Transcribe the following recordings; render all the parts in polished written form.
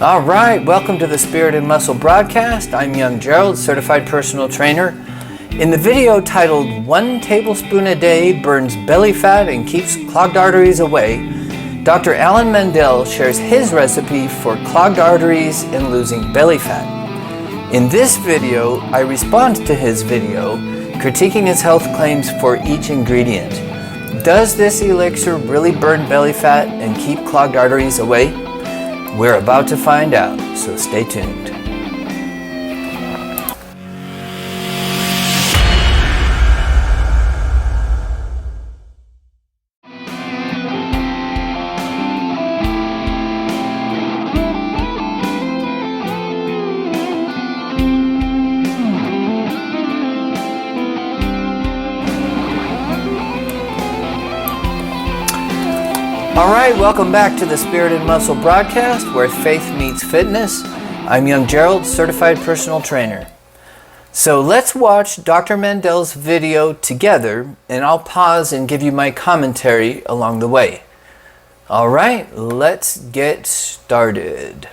All right, welcome to the Spirit and Muscle broadcast. I'm young Gerald, certified personal trainer. In the video titled 1 tablespoon a day burns belly fat and keeps clogged arteries away, Dr. Alan Mandell shares his recipe for clogged arteries and losing belly fat. In this video, I respond to his video critiquing his health claims for each ingredient. Does this elixir really burn belly fat and keep clogged arteries away? We're about to find out, so stay tuned. All right, welcome back to the Spirit and Muscle broadcast, where faith meets fitness. I'm young Gerald, certified personal trainer. So let's watch Dr. Mandell's video together, and I'll pause and give you my commentary along the way. All right, let's get started.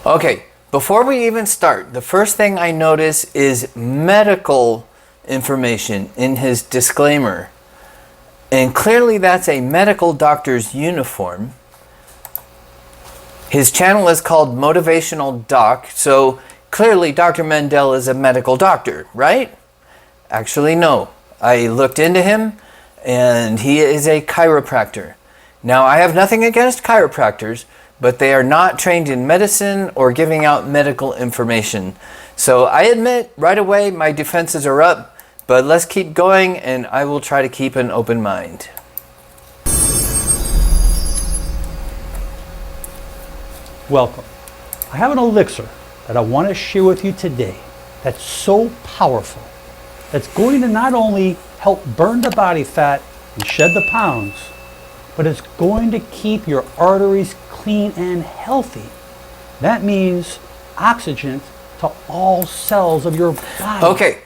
Okay, before we even start, the first thing I notice is medical information in his disclaimer. And clearly that's a medical doctor's uniform. His channel is called Motivationaldoc, so clearly Dr. Mandell is a medical doctor, right? Actually, no. I looked into him and he is a chiropractor. Now, I have nothing against chiropractors, but they are not trained in medicine or giving out medical information. So I admit right away my defenses are up, but let's keep going and I will try to keep an open mind. Welcome. I have an elixir that I want to share with you today that's so powerful, that's going to not only help burn the body fat and shed the pounds, but it's going to keep your arteries clean and healthy. That means oxygen to all cells of your body. Okay,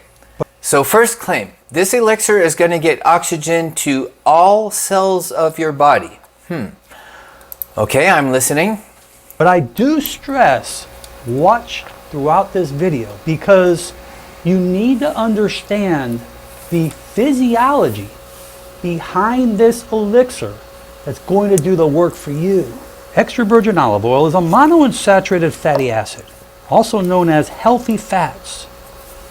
so first claim, this elixir is going to get oxygen to all cells of your body. Okay, I'm listening. But I do stress, watch throughout this video, because you need to understand the physiology behind this elixir that's going to do the work for you. Extra virgin olive oil is a monounsaturated fatty acid, also known as healthy fats.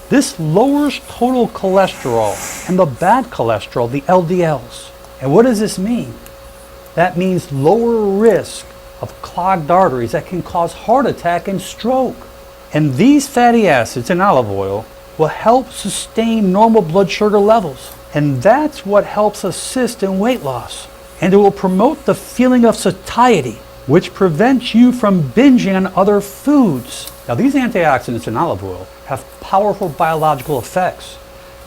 This lowers total cholesterol and the bad cholesterol, the LDLs. And what does this mean? That means lower risk of clogged arteries that can cause heart attack and stroke. And these fatty acids in olive oil will help sustain normal blood sugar levels. And that's what helps assist in weight loss. And it will promote the feeling of satiety, which prevents you from binging on other foods. Now, these antioxidants in olive oil have powerful biological effects.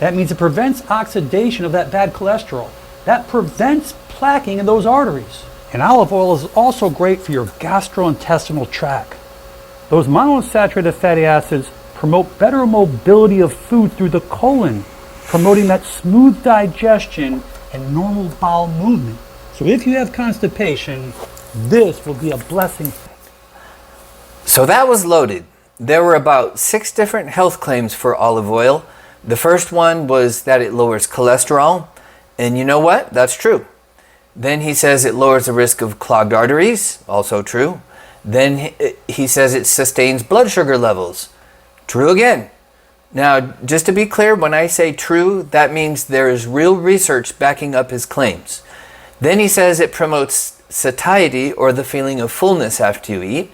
That means it prevents oxidation of that bad cholesterol. That prevents plaquing in those arteries. And olive oil is also great for your gastrointestinal tract. Those monounsaturated fatty acids promote better mobility of food through the colon, promoting that smooth digestion and normal bowel movement. So if you have constipation, this will be a blessing. So that was loaded. There were about 6 different health claims for olive oil. The first one was that it lowers cholesterol. And you know what? That's true. Then he says it lowers the risk of clogged arteries. Also true. Then he says it sustains blood sugar levels. True again. Now, just to be clear, when I say true, that means there is real research backing up his claims. Then he says it promotes satiety, or the feeling of fullness after you eat,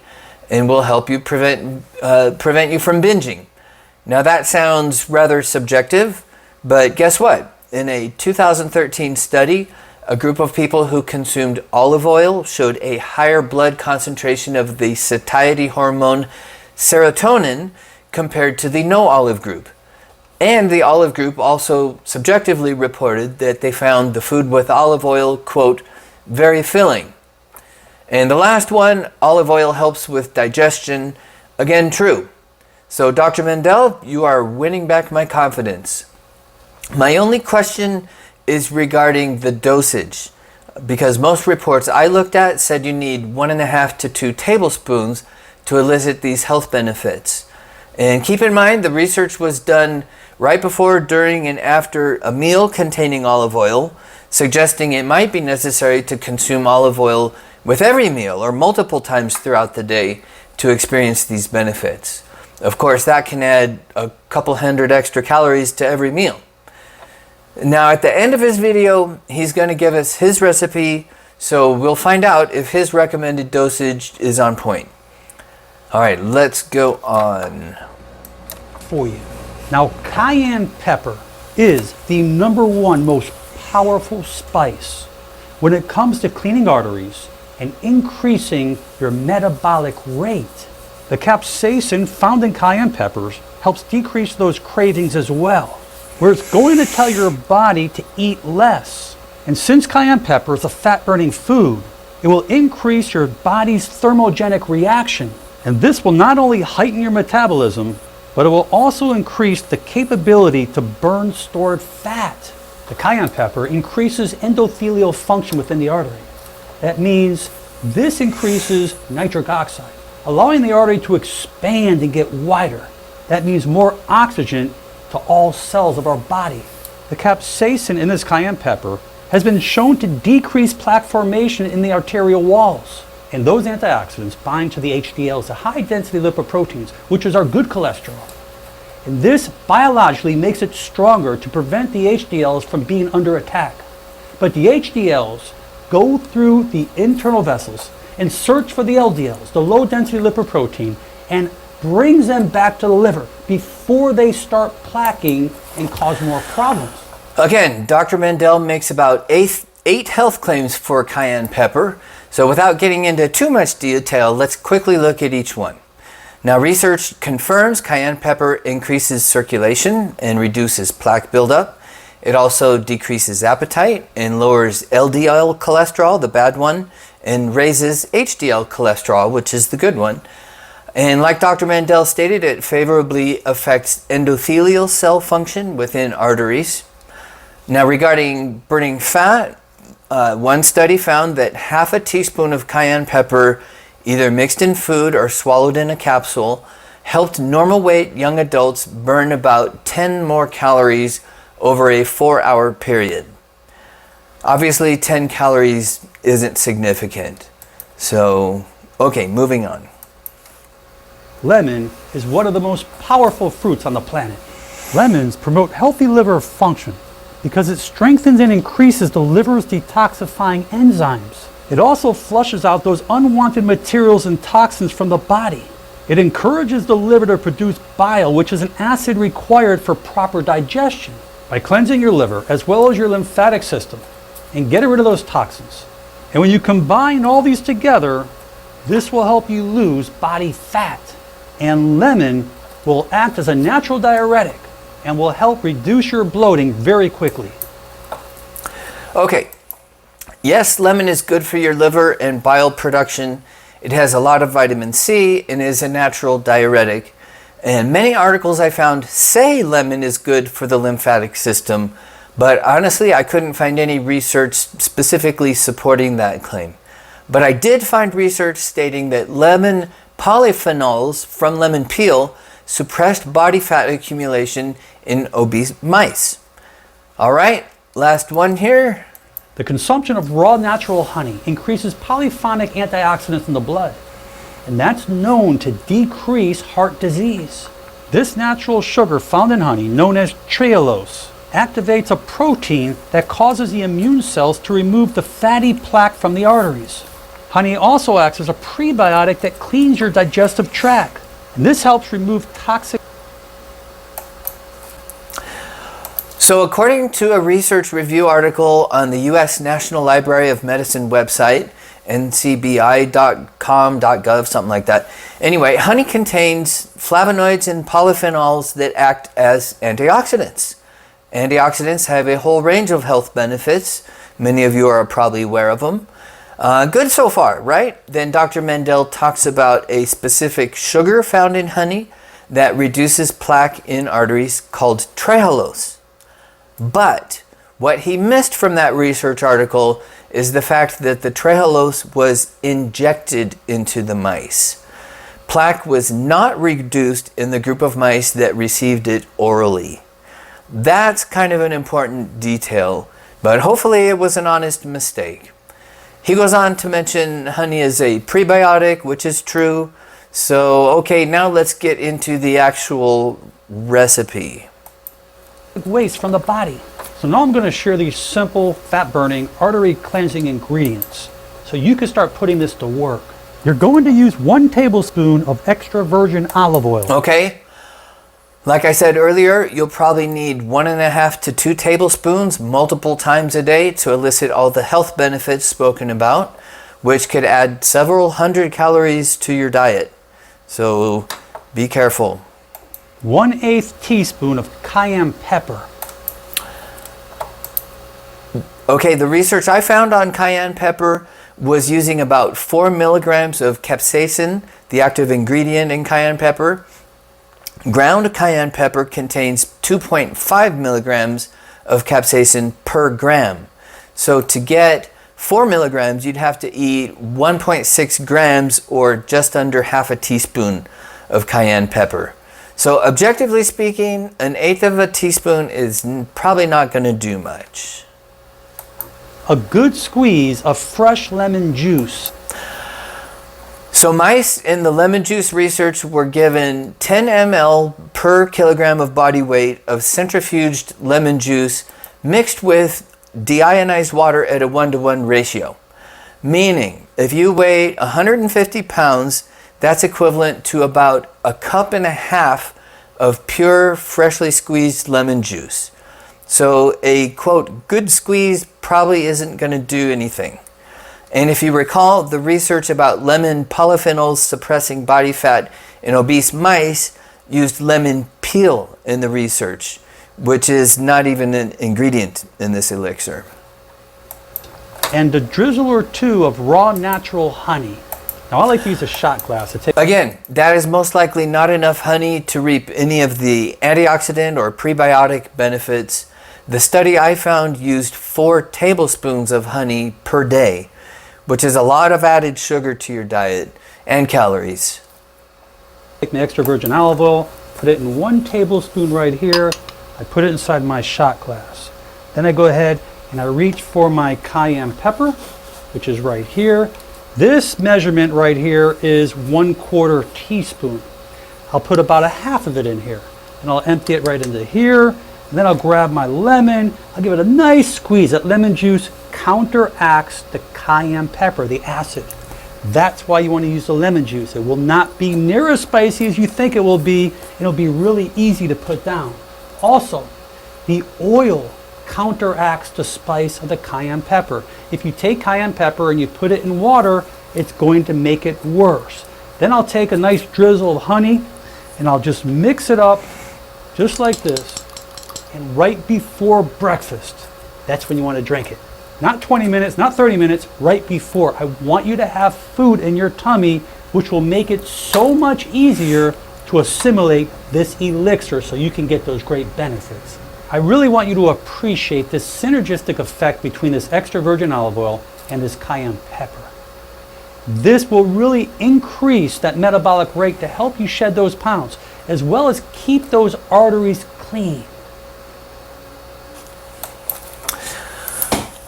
and will help you prevent you from binging. Now that sounds rather subjective, but guess what? In a 2013 study, a group of people who consumed olive oil showed a higher blood concentration of the satiety hormone serotonin compared to the no olive group. And the olive group also subjectively reported that they found the food with olive oil, quote, very filling. And the last one, olive oil helps with digestion. Again, true. So Dr. Mandell, you are winning back my confidence. My only question is regarding the dosage, because most reports I looked at said you need 1.5 to 2 tablespoons to elicit these health benefits. And keep in mind, the research was done right before, during, and after a meal containing olive oil, suggesting it might be necessary to consume olive oil with every meal or multiple times throughout the day to experience these benefits. Of course, that can add a couple hundred extra calories to every meal. Now, at the end of his video, he's going to give us his recipe, so we'll find out if his recommended dosage is on point. All right, let's go on. For you. Now, cayenne pepper is the #1 most powerful spice when it comes to cleaning arteries and increasing your metabolic rate. The capsaicin found in cayenne peppers helps decrease those cravings as well, where it's going to tell your body to eat less. And since cayenne pepper is a fat-burning food, it will increase your body's thermogenic reaction. And this will not only heighten your metabolism, but it will also increase the capability to burn stored fat. The cayenne pepper increases endothelial function within the artery. That means this increases nitric oxide, allowing the artery to expand and get wider. That means more oxygen to all cells of our body. The capsaicin in this cayenne pepper has been shown to decrease plaque formation in the arterial walls. And those antioxidants bind to the HDLs, the high-density lipoproteins, which is our good cholesterol. And this biologically makes it stronger to prevent the HDLs from being under attack. But the HDLs go through the internal vessels and search for the LDLs, the low-density lipoprotein, and brings them back to the liver before they start plaquing and cause more problems. Again, Dr. Mandell makes about eight health claims for cayenne pepper. So without getting into too much detail, let's quickly look at each one. Now, research confirms cayenne pepper increases circulation and reduces plaque buildup. It also decreases appetite and lowers LDL cholesterol, the bad one, and raises HDL cholesterol, which is the good one. And like Dr. Mandell stated, it favorably affects endothelial cell function within arteries. Now, regarding burning fat, one study found that half a teaspoon of cayenne pepper, either mixed in food or swallowed in a capsule, helped normal weight young adults burn about 10 more calories over a 4-hour period. Obviously, 10 calories isn't significant. So, okay, moving on. Lemon is one of the most powerful fruits on the planet. Lemons promote healthy liver function because it strengthens and increases the liver's detoxifying enzymes. It also flushes out those unwanted materials and toxins from the body. It encourages the liver to produce bile, which is an acid required for proper digestion. By cleansing your liver as well as your lymphatic system and getting rid of those toxins. And when you combine all these together, this will help you lose body fat. And lemon will act as a natural diuretic and will help reduce your bloating very quickly. Okay, yes, lemon is good for your liver and bile production. It has a lot of vitamin C and is a natural diuretic. And many articles I found say lemon is good for the lymphatic system, but honestly, I couldn't find any research specifically supporting that claim. But I did find research stating that lemon polyphenols from lemon peel suppressed body fat accumulation in obese mice. All right, last one here. The consumption of raw natural honey increases polyphonic antioxidants in the blood, and that's known to decrease heart disease. This natural sugar found in honey, known as trehalose, activates a protein that causes the immune cells to remove the fatty plaque from the arteries. Honey also acts as a prebiotic that cleans your digestive tract, and this helps remove toxic. So according to a research review article on the U.S. National Library of Medicine website, ncbi.com.gov, something like that. Anyway, honey contains flavonoids and polyphenols that act as antioxidants. Antioxidants have a whole range of health benefits. Many of you are probably aware of them. Good so far, right? Then Dr. Mandell talks about a specific sugar found in honey that reduces plaque in arteries called trehalose. But what he missed from that research article is the fact that the trehalose was injected into the mice. Plaque was not reduced in the group of mice that received it orally. That's kind of an important detail, but hopefully it was an honest mistake. He goes on to mention honey is a prebiotic, which is true. So, okay, now let's get into the actual recipe. Waste from the body. So now I'm going to share these simple fat-burning, artery-cleansing ingredients so you can start putting this to work. You're going to use 1 tablespoon of extra virgin olive oil. Okay. Like I said earlier, you'll probably need 1.5 to 2 tablespoons multiple times a day to elicit all the health benefits spoken about, which could add several hundred calories to your diet. So be careful. 1/8 teaspoon of cayenne pepper. Okay, the research I found on cayenne pepper was using about 4 milligrams of capsaicin, the active ingredient in cayenne pepper. Ground cayenne pepper contains 2.5 milligrams of capsaicin per gram. So to get 4 milligrams, you'd have to eat 1.6 grams or just under half a teaspoon of cayenne pepper. So objectively speaking, 1/8 of a teaspoon is probably not going to do much. A good squeeze of fresh lemon juice. So mice in the lemon juice research were given 10 ml per kilogram of body weight of centrifuged lemon juice mixed with deionized water at a 1-to-1 ratio. Meaning, if you weigh 150 pounds, that's equivalent to about 1.5 cups of pure, freshly squeezed lemon juice. So a, quote, good squeeze probably isn't going to do anything. And if you recall, the research about lemon polyphenols suppressing body fat in obese mice used lemon peel in the research, which is not even an ingredient in this elixir. And a drizzle or 2 of raw natural honey. Now I like to use a shot glass. Again, that is most likely not enough honey to reap any of the antioxidant or prebiotic benefits. The study I found used 4 tablespoons of honey per day, which is a lot of added sugar to your diet and calories. Take my extra virgin olive oil, put it in 1 tablespoon right here. I put it inside my shot glass. Then I go ahead and I reach for my cayenne pepper, which is right here. This measurement right here is 1/4 teaspoon. I'll put about 1/2 of it in here, and I'll empty it right into here. And then I'll grab my lemon. I'll give it a nice squeeze. That lemon juice counteracts the cayenne pepper, the acid. That's why you want to use the lemon juice. It will not be near as spicy as you think it will be. It'll be really easy to put down. Also, the oil counteracts the spice of the cayenne pepper. If you take cayenne pepper and you put it in water, it's going to make it worse. Then I'll take a nice drizzle of honey and I'll just mix it up just like this. And right before breakfast, that's when you want to drink it. Not 20 minutes, not 30 minutes, right before. I want you to have food in your tummy, which will make it so much easier to assimilate this elixir so you can get those great benefits. I really want you to appreciate this synergistic effect between this extra virgin olive oil and this cayenne pepper. This will really increase that metabolic rate to help you shed those pounds, as well as keep those arteries clean.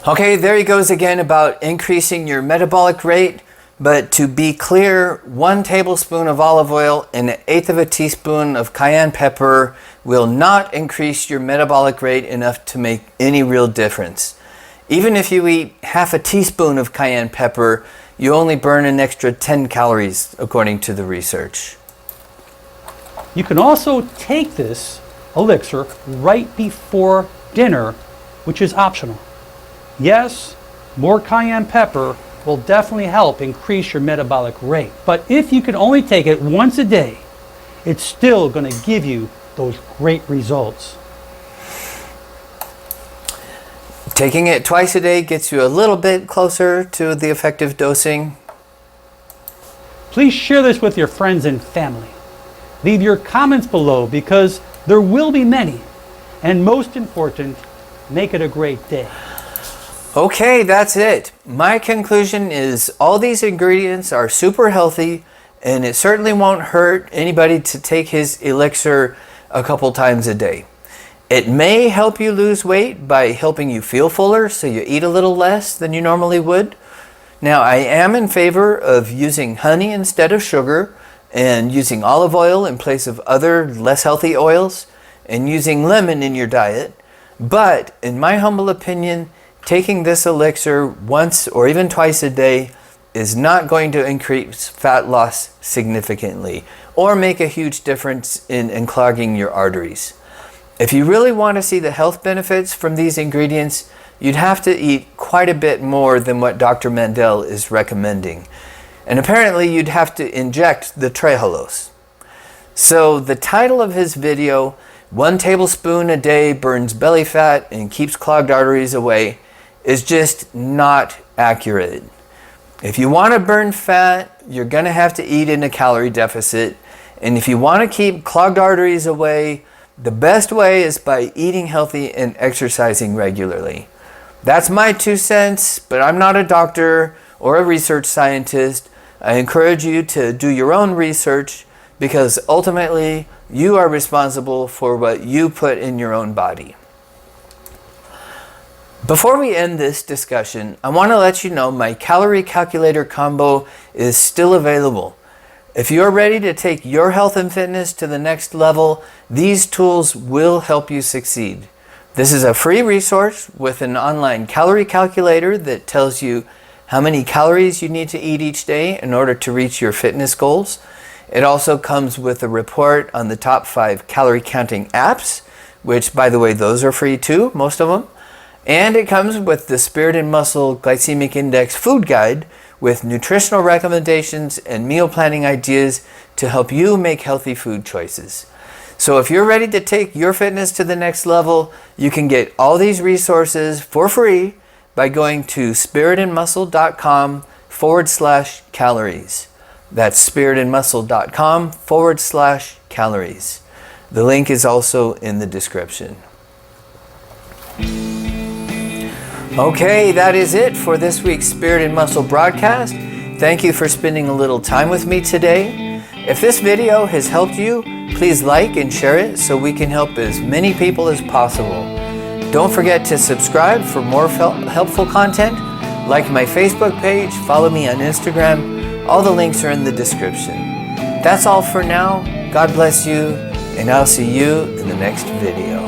Okay, there he goes again about increasing your metabolic rate. But to be clear, 1 tablespoon of olive oil and 1/8 of a teaspoon of cayenne pepper will not increase your metabolic rate enough to make any real difference. Even if you eat half a teaspoon of cayenne pepper, you only burn an extra 10 calories, according to the research. You can also take this elixir right before dinner, which is optional. Yes, more cayenne pepper will definitely help increase your metabolic rate. But if you can only take it once a day, it's still going to give you those great results. Taking it twice a day gets you a little bit closer to the effective dosing. Please share this with your friends and family. Leave your comments below because there will be many. And most important, make it a great day. Okay, that's it. My conclusion is all these ingredients are super healthy, and it certainly won't hurt anybody to take his elixir a couple times a day. It may help you lose weight by helping you feel fuller, so you eat a little less than you normally would. Now, I am in favor of using honey instead of sugar, and using olive oil in place of other less healthy oils, and using lemon in your diet. But in my humble opinion, taking this elixir once or even twice a day is not going to increase fat loss significantly or make a huge difference in clogging your arteries. If you really want to see the health benefits from these ingredients, you'd have to eat quite a bit more than what Dr. Mandell is recommending. And apparently you'd have to inject the trehalose. So the title of his video, 1 tablespoon a day burns belly fat and keeps clogged arteries away, is just not accurate. If you want to burn fat, you're going to have to eat in a calorie deficit. And if you want to keep clogged arteries away, the best way is by eating healthy and exercising regularly. That's my 2 cents, but I'm not a doctor or a research scientist. I encourage you to do your own research because ultimately you are responsible for what you put in your own body. Before we end this discussion, I want to let you know my calorie calculator combo is still available. If you're ready to take your health and fitness to the next level, these tools will help you succeed. This is a free resource with an online calorie calculator that tells you how many calories you need to eat each day in order to reach your fitness goals. It also comes with a report on the top 5 calorie counting apps, which, by the way, those are free too, most of them. And it comes with the Spirit and Muscle Glycemic Index food guide with nutritional recommendations and meal planning ideas to help you make healthy food choices. So if you're ready to take your fitness to the next level, you can get all these resources for free by going to spiritandmuscle.com/calories. That's spiritandmuscle.com/calories. The link is also in the description. Okay, that is it for this week's Spirit and Muscle broadcast. Thank you for spending a little time with me today. If this video has helped you, please like and share it so we can help as many people as possible. Don't forget to subscribe for more helpful content. Like my Facebook page, follow me on Instagram. All the links are in the description. That's all for now. God bless you, and I'll see you in the next video.